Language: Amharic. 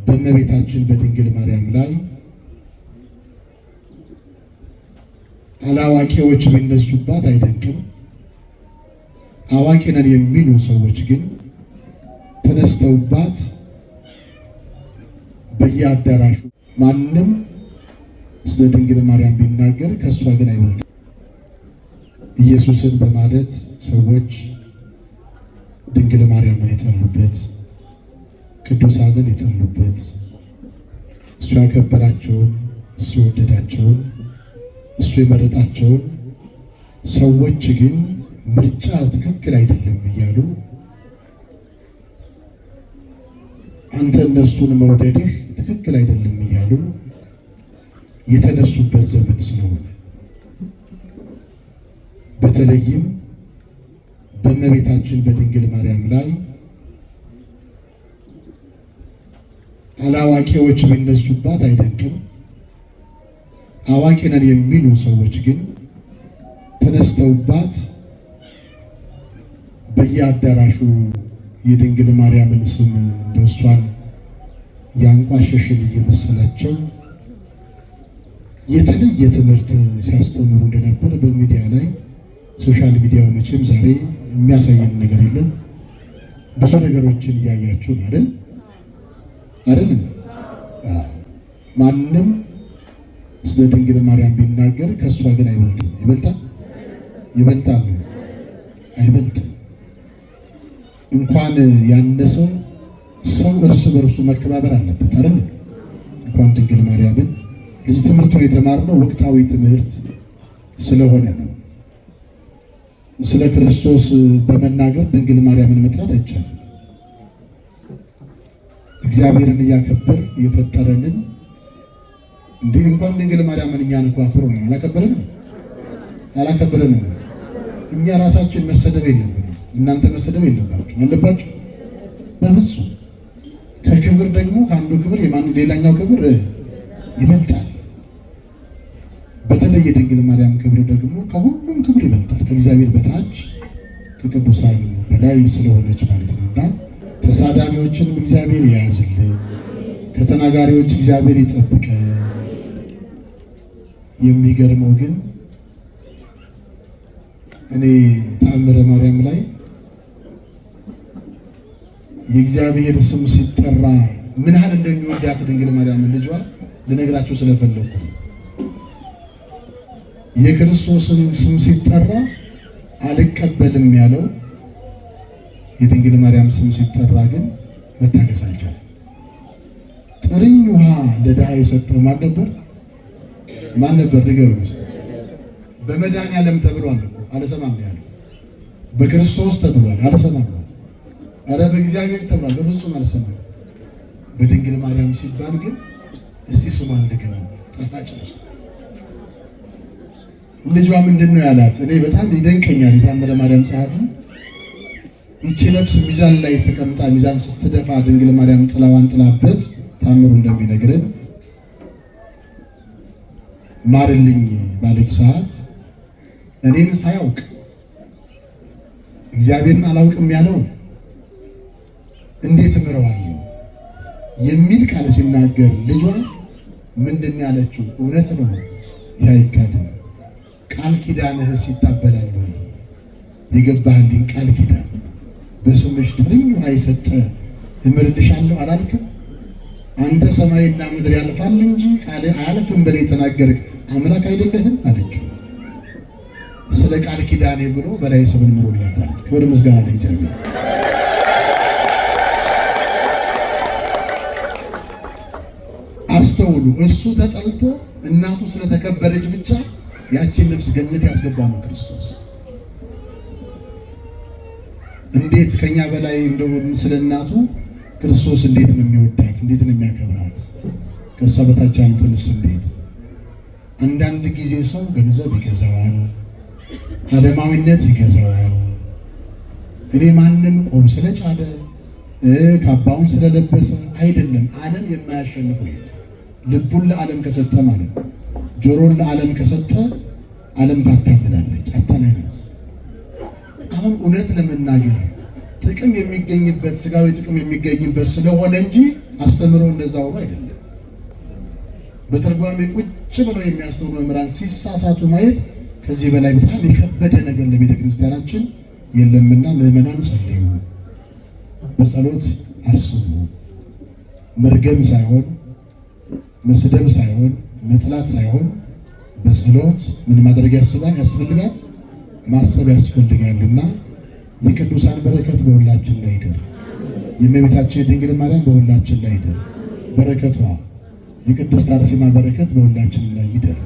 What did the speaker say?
በእመቤታችን በድንግል ማርያም ላይ አላዋቂዎች ቢነሱባት አይደንቅም። አዋቂ ነን የሚሉ ሰዎች ግን ተነስተውባት በየአዳራሹ ማንም ስለ ድንግል ማርያም ቢናገር ከእሷ ግን አይበልጥም። ኢየሱስን በማለት ሰዎች ድንግል ማርያምን የጠሉበት፣ ቅዱሳንን የጠሉበት፣ እሱ ያከበራቸውን፣ እሱ የወደዳቸውን፣ እሱ የመረጣቸውን ሰዎች ግን ምርጫ ትክክል አይደለም እያሉ አንተ እነሱን መውደድህ ትክክል አይደለም እያሉ የተነሱበት ዘመን ስለሆነ በተለይም በእመቤታችን በድንግል ማርያም ላይ አላዋቂዎች ቢነሱባት አይደንቅም። አዋቂ ነን የሚሉ ሰዎች ግን ተነስተውባት በየአዳራሹ የድንግል ማርያምን ስም እንደሷን ያንቋሸሽን እየመሰላቸው የተለየ ትምህርት ሲያስተምሩ እንደነበር በሚዲያ ላይ ሶሻል ሚዲያው መቼም ዛሬ የሚያሳየን ነገር የለም። ብዙ ነገሮችን እያያችሁ አይደል? ማንም ስለ ድንግል ማርያም ቢናገር ከእሷ ግን አይበልጥም። ይበልጣል? አይበልጥም። እንኳን ያነሰ ሰው እርስ በርሱ መከባበር አለበት አይደል? እንኳን ድንግል ማርያምን ልጅ ትምህርቱን የተማርነው ወቅታዊ ትምህርት ስለሆነ ነው። ስለ ክርስቶስ በመናገር ድንግል ማርያምን መጥራት አይቻልም። እግዚአብሔርን እያከበር የፈጠረንን እንዲህ እንኳን ድንግል ማርያምን እኛን እንኳን አክብሮ ነው አላከበረንም። እኛ ራሳችን መሰደብ የለብንም። እናንተ መሰደብ የለባችሁ አለባችሁ በፍጹም። ከክብር ደግሞ ከአንዱ ክብር ሌላኛው ክብር ይበልጣል። በተለይ የድንግል ማርያም ክብር ደግሞ ከሁሉም ክብር ይበልጣል። ከእግዚአብሔር በታች ከቅዱሳን በላይ ስለሆነች ማለት ነውና ተሳዳቢዎችንም እግዚአብሔር የያዝልን፣ ከተናጋሪዎች እግዚአብሔር ይጠብቀ። የሚገርመው ግን እኔ ተአምረ ማርያም ላይ የእግዚአብሔር ስም ሲጠራ ምን ያህል እንደሚወዳት ድንግል ማርያም ልጇ ልነግራችሁ ስለፈለኩ ነው። የክርስቶስን ስም ሲጠራ አልቀበልም ያለው የድንግል ማርያም ስም ሲጠራ ግን መታገስ አልቻለም። ጥርኝ ውሃ ለድሃ የሰጠው ማን ነበር? ንገሩኝ። በመድኃኒዓለም ተብሏል እኮ አልሰማም ያለው። በክርስቶስ ተብሏል አልሰማም። ኧረ በእግዚአብሔር ተብሏል በፍጹም አልሰማም። በድንግል ማርያም ሲባል ግን እስቲ ስሟን እንደገና ጣፋጭ ነው። ልጇ ምንድን ነው ያላት? እኔ በጣም ይደንቀኛል። የታምረ ማርያም ጸሐፊ ይቺ ነፍስ ሚዛን ላይ ተቀምጣ ሚዛን ስትደፋ ድንግል ማርያም ጥላዋን ጥላበት ታምሩ እንደሚነግረን ማርልኝ ባለች ሰዓት እኔን ሳያውቅ እግዚአብሔርን አላውቅም ያለው እንዴት እምረዋለሁ የሚል ቃል ሲናገር ልጇ ምንድን ያለችው? እውነት ነው ይህ አይካድም። ቃል ኪዳንህስ ይታበላል ወይ? የገባህልኝ ቃል ኪዳን በስምሽ ጥርኝ ውሃ የሰጠ እምርልሻለሁ አላልክም? አንተ ሰማይና ምድር ያልፋል እንጂ ቃል አያልፍም ብለህ የተናገርክ አምላክ አይደለህም አለችው። ስለ ቃል ኪዳኔ ብሎ በላይ ሰብን ምሮላታል። ክብር ምስጋና ለእግዚአብሔር። አስተውሉ። እሱ ተጠልቶ እናቱ ስለተከበረች ብቻ ያችን ነፍስ ገነት ያስገባ ነው ክርስቶስ። እንዴት ከኛ በላይ እንደሆነ ስለ እናቱ ክርስቶስ እንዴት ነው የሚወዳት? እንዴት ነው የሚያከብራት? ከሷ በታች አንተንስ እንዴት? አንዳንድ ጊዜ ሰው ገንዘብ ይገዛዋል፣ ዓለማዊነት ይገዛዋል። እኔ ማንም ቆብ ስለጫለ ካባውን ስለለበሰ አይደለም። ዓለም የማያሸንፈው የለም። ልቡን ለዓለም ከሰጠ ማለት ነው። ጆሮን ለዓለም ከሰጠ ዓለም ታታልላለች፣ አታላይ ናት። አሁን እውነት ለመናገር ጥቅም የሚገኝበት ስጋዊ ጥቅም የሚገኝበት ስለሆነ እንጂ አስተምሮ እንደዛ ሆኖ አይደለም። በትርጓሜ ቁጭ ብለው የሚያስተምሩ መምህራን ሲሳሳቱ ማየት ከዚህ በላይ በጣም የከበደ ነገር ለቤተ ክርስቲያናችን የለምና ምዕመናን ጸልዩ፣ በጸሎት አስቡ። መርገም ሳይሆን መስደብ ሳይሆን መጥላት ሳይሆን በጸሎት ምን ማድረግ ያስፈልጋል? ማሰብ ያስፈልጋልና የቅዱሳን በረከት በሁላችን ላይ ይደር። የእመቤታችን የድንግል ማርያም በሁላችን ላይ ይደር። በረከቷ የቅድስት አርሴማ በረከት በሁላችን ላይ ይደር።